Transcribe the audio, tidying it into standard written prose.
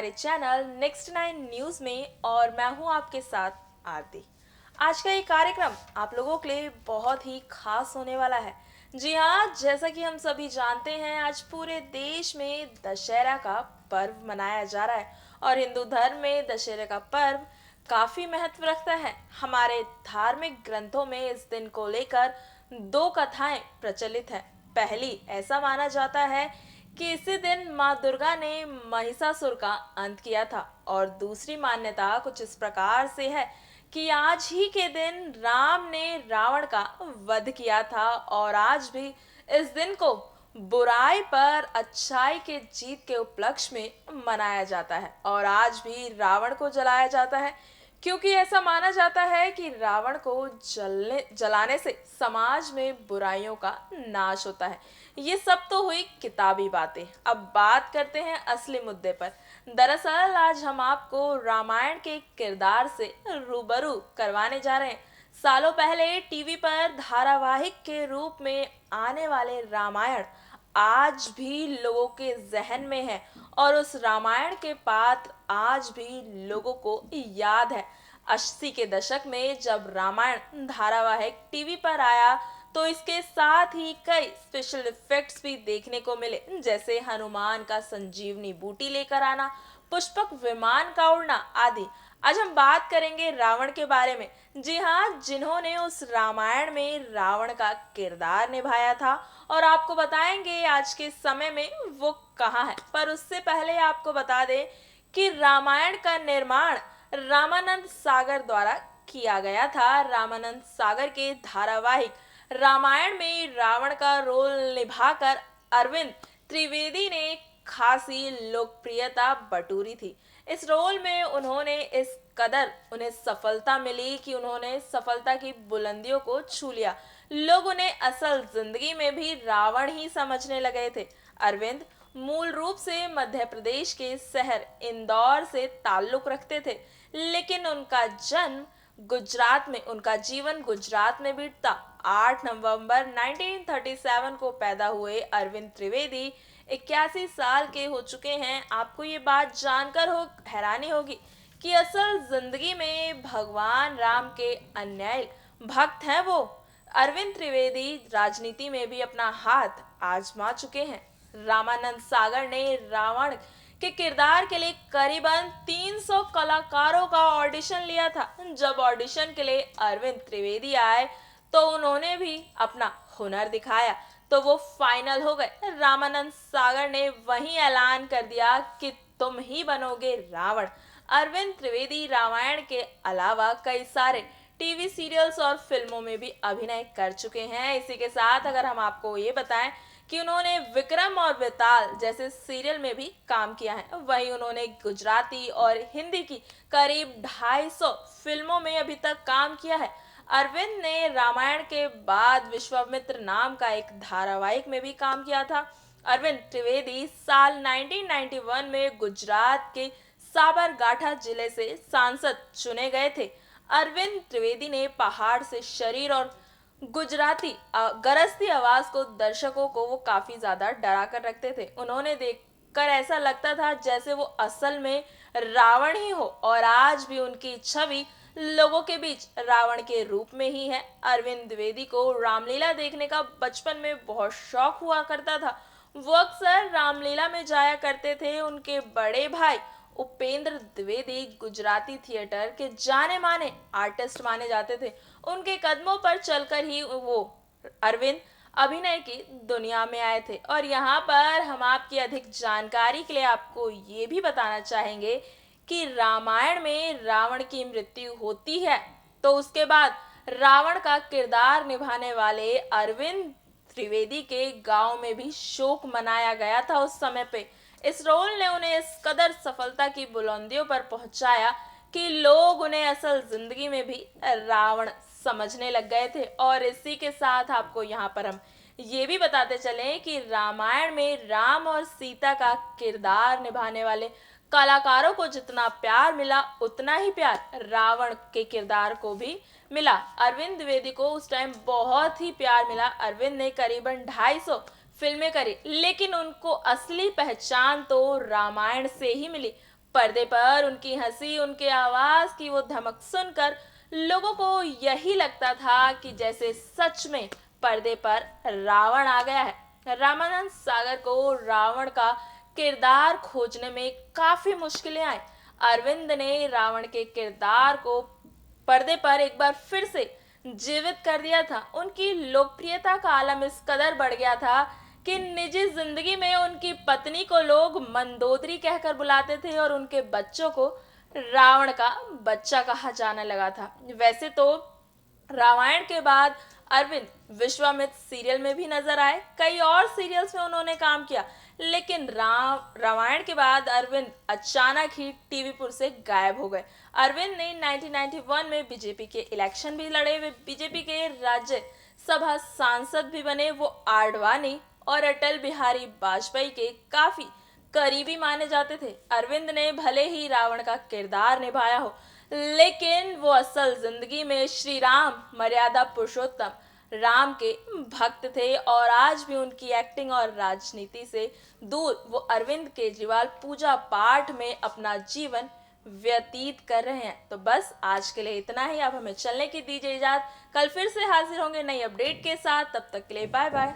हमारे channel next 9 news में और मैं हूं आपके साथ आरती। आज का ये कार्यक्रम आप लोगों के लिए बहुत ही खास होने वाला है। जी हाँ, जैसा कि हम सभी जानते हैं, आज पूरे देश में दशहरा का पर्व मनाया जा रहा है और हिंदू धर्म में दशहरे का पर्व काफी महत्व रखता है। हमारे धार्मिक ग्रंथों में इस दिन को लेकर दो कथाएं प्रचलित हैं। पहली, ऐसा माना जाता है कि इसी दिन माँ दुर्गा ने महिषासुर का अंत किया था और दूसरी मान्यता कुछ इस प्रकार से है कि आज ही के दिन राम ने रावण का वध किया था और आज भी इस दिन को बुराई पर अच्छाई के जीत के उपलक्ष्य में मनाया जाता है और आज भी रावण को जलाया जाता है, क्योंकि ऐसा माना जाता है कि रावण को जलाने से समाज में बुराइयों का नाश होता है। ये सब तो हुई किताबी बातें। अब बात करते हैं असली मुद्दे पर। दरअसल आज हम आपको रामायण के किरदार से रूबरू करवाने जा रहे हैं। सालों पहले टीवी पर धारावाहिक के रूप में आने वाले रामायण आज भी लोगों के जहन में है और उस रामायण के पात्र आज भी लोगों को याद है। 80 के दशक में जब रामायण धारावाहिक टीवी पर आया तो इसके साथ ही कई स्पेशल इफेक्ट्स भी देखने को मिले, जैसे हनुमान का संजीवनी बूटी लेकर आना, पुष्पक विमान का उड़ना आदि। आज हम बात करेंगे रावण के बारे में। जी हाँ, जिन्होंने उस रामायण में रावण का किरदार निभाया था और आपको बताएंगे आज के समय में वो कहाँ है। पर उससे पहले आपको बता दें कि रामायण का निर्माण रामानंद सागर द्वारा किया गया था। रामानंद सागर के धारावाहिक रामायण में रावण का रोल निभाकर अरविंद त्रिवेदी ने खासी लोकप्रियता बटोरी थी। इस रोल में उन्हें सफलता मिली कि उन्होंने सफलता की बुलंदियों को छू लिया। लोग उन्हें असल जिंदगी में भी रावण ही समझने लगे थे। अरविंद मूल रूप से मध्य प्रदेश के शहर इंदौर से ताल्लुक रखते थे, लेकिन उनका जीवन गुजरात में बीतता। 8 नवंबर 1937 को पैदा हुए अरविंद त्रिवेदी 81 साल के हो चुके हैं। आपको ये बात जानकर हैरानी होगी कि असल जिंदगी में भगवान राम के अन्यायी भक्त हैं वो। अरविंद त्रिवेदी राजनीति में भी अपना हाथ आजमा चुके हैं। रामानंद सागर ने रावण के किरदार के लिए करीबन 300 कलाकारों का ऑडिशन लिया था। जब ऑडिशन के लिए अरविंद त्रिवेदी आए तो उन्होंने भी अपना हुनर दिखाया तो वो फाइनल हो गए। रामानंद सागर ने वहीं ऐलान कर दिया कि तुम ही बनोगे रावण। अरविंद त्रिवेदी रामायण के अलावा कई सारे टीवी सीरियल्स और फिल्मों में भी अभिनय कर चुके हैं। इसी के साथ अगर हम आपको ये बताएं कि उन्होंने विक्रम और बेताल जैसे सीरियल में भी काम किया है, वहीं उन्होंने गुजराती और हिंदी की करीब 250 फिल्मों में अभी तक काम किया है। अरविंद ने रामायण के बाद विश्वामित्र नाम का एक धारावाहिक में भी काम किया था। अरविंद त्रिवेदी साल 1991 में गुजरात के साबरकांठा जिले से सांसद चुने गए थे। अरविंद त्रिवेदी ने पहाड़ से शरीर और गुजराती गरजती आवाज को दर्शकों को वो काफी ज्यादा डरा कर रखते थे। उन्होंने देखकर ऐसा लगता था जैसे वो असल में रावण ही हो और आज भी उनकी छवि लोगों के बीच रावण के रूप में ही है। अरविंद द्विवेदी को रामलीला देखने का बचपन में बहुत शौक हुआ करता था। वो अक्सर रामलीला में जाया करते थे। उनके बड़े भाई उपेंद्र द्विवेदी गुजराती थिएटर के जाने माने आर्टिस्ट माने जाते थे। उनके कदमों पर चलकर ही वो अरविंद अभिनय की दुनिया में आए थे। और यहाँ पर हम आपकी अधिक जानकारी के लिए आपको ये भी बताना चाहेंगे कि रामायण में रावण की मृत्यु होती है तो उसके बाद रावण का किरदार निभाने वाले अरविंद त्रिवेदी के गांव में भी शोक मनाया गया था उस समय पे। इस रोल ने उन्हें इस कदर सफलता की बुलंदियों पर पहुंचाया कि लोग उन्हें असल जिंदगी में भी रावण समझने लग गए थे। और इसी के साथ आपको यहाँ पर हम ये भी बताते चलें कि रामायण में राम और सीता का किरदार निभाने वाले कलाकारों को जितना प्यार मिला उतना ही प्यार रावण के किरदार को भी मिला। अरविंद द्विवेदी को उस टाइम बहुत ही प्यार मिला। अरविंद ने करीबन 250 फिल्में करी, लेकिन उनको असली पहचान तो रामायण से ही मिली। पर्दे पर उनकी हंसी, उनके आवाज की वो धमक सुनकर लोगों को यही लगता था कि जैसे सच में पर्दे पर रावण आ गया है। रामानंद सागर को रावण का किरदार खोजने में काफी मुश्किलें आई। अरविंद ने रावण के किरदार को पर्दे पर एक बार फिर से जीवित कर दिया था। उनकी लोकप्रियता का आलम इस कदर बढ़ गया था कि निजी जिंदगी में उनकी पत्नी को लोग मंदोदरी कहकर बुलाते थे और उनके बच्चों को रावण का बच्चा कहा जाने लगा था। वैसे तो रामायण के बाद अरविंद विश्वामित्र सीरियल में भी नजर आए, कई और सीरियल्स में उन्होंने काम किया, लेकिन रामायण के बाद अरविंद अचानक ही टीवीपुर से गायब हो गए। अरविंद ने 1991 में बीजेपी के इलेक्शन भी लड़े, वे बीजेपी के राज्य सभा सांसद भी बने। वो आडवाणी और अटल बिहारी वाजपेयी के काफी करीबी माने जाते थे। अरविंद ने भले ही रावण का किरदार निभाया हो, लेकिन वो असल जिंदगी में श्री राम, मर्यादा पुरुषोत्तम राम के भक्त थे और आज भी उनकी एक्टिंग और राजनीति से दूर वो अरविंद केजरीवाल पूजा पाठ में अपना जीवन व्यतीत कर रहे हैं। तो बस आज के लिए इतना ही। आप हमें चलने की दीजिए इजाजत। कल फिर से हाजिर होंगे नई अपडेट के साथ। तब तक के लिए बाय बाय।